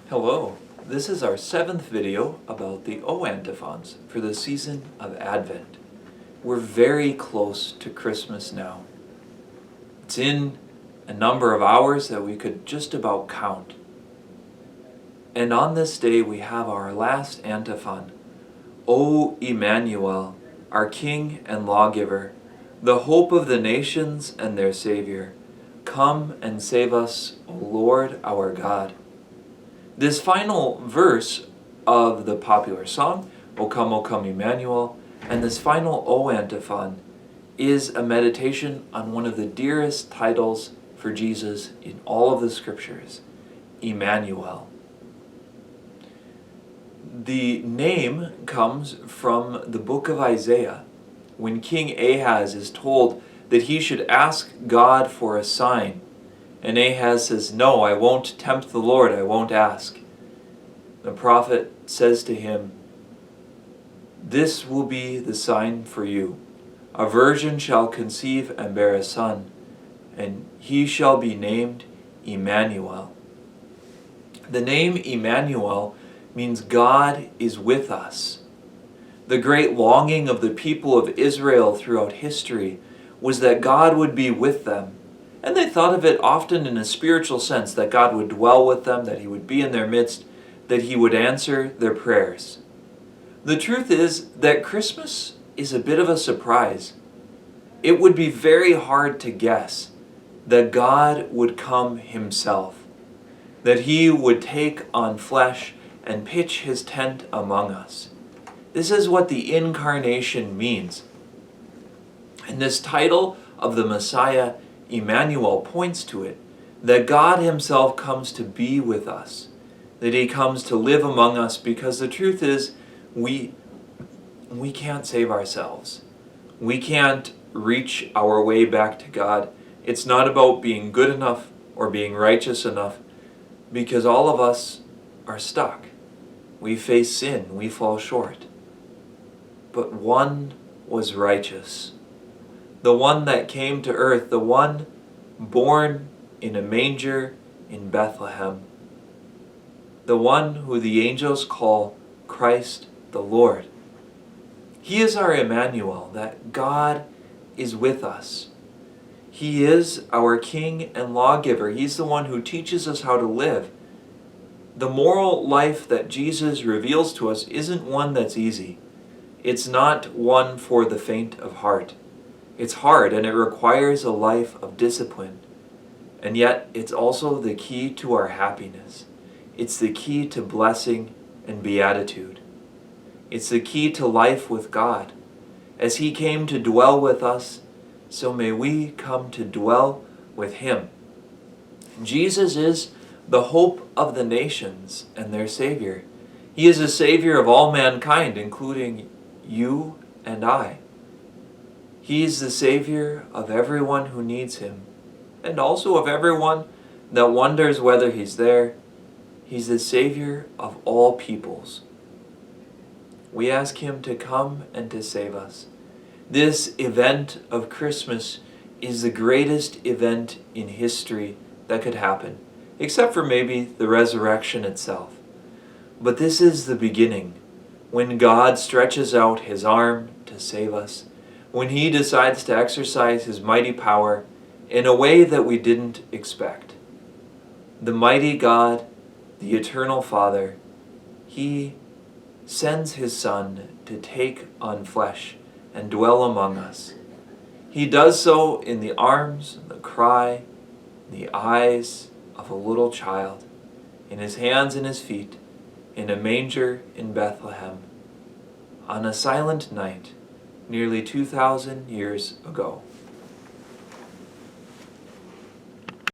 Hello, this is our 7th video about the O Antiphons for the season of Advent. We're very close to Christmas now. It's in a number of hours that we could just about count. And on this day we have our last antiphon, O Emmanuel, our King and lawgiver, the hope of the nations and their Saviour. Come and save us, O Lord our God. This final verse of the popular song, O come, Emmanuel, and this final O antiphon is a meditation on one of the dearest titles for Jesus in all of the scriptures, Emmanuel. The name comes from the book of Isaiah, when King Ahaz is told that he should ask God for a sign. And Ahaz says, "No, I won't tempt the Lord, I won't ask." The prophet says to him, "This will be the sign for you. A virgin shall conceive and bear a son, and he shall be named Emmanuel." The name Emmanuel means God is with us. The great longing of the people of Israel throughout history was that God would be with them. And they thought of it often in a spiritual sense, that God would dwell with them, that He would be in their midst, that He would answer their prayers. The truth is that Christmas is a bit of a surprise. It would be very hard to guess that God would come Himself, that He would take on flesh and pitch His tent among us. This is what the incarnation means. And this title of the Messiah, Emmanuel, points to it, that God Himself comes to be with us, that He comes to live among us, because the truth is we can't save ourselves. We can't reach our way back to God. It's not about being good enough or being righteous enough, because all of us are stuck. We face sin, we fall short. But one was righteous. The one that came to earth, the one born in a manger in Bethlehem, the one who the angels call Christ the Lord. He is our Emmanuel, that God is with us. He is our King and lawgiver. He's the one who teaches us how to live. The moral life that Jesus reveals to us isn't one that's easy. It's not one for the faint of heart. It's hard, and it requires a life of discipline. And yet, it's also the key to our happiness. It's the key to blessing and beatitude. It's the key to life with God. As He came to dwell with us, so may we come to dwell with Him. Jesus is the hope of the nations and their Savior. He is a Savior of all mankind, including you and I. He is the Savior of everyone who needs Him, and also of everyone that wonders whether He's there. He's the Savior of all peoples. We ask Him to come and to save us. This event of Christmas is the greatest event in history that could happen, except for maybe the resurrection itself. But this is the beginning, when God stretches out His arm to save us, when He decides to exercise His mighty power in a way that we didn't expect. The mighty God, the eternal Father, He sends His Son to take on flesh and dwell among us. He does so in the arms, the cry, the eyes of a little child, in His hands and His feet, in a manger in Bethlehem, on a silent night nearly 2,000 years ago.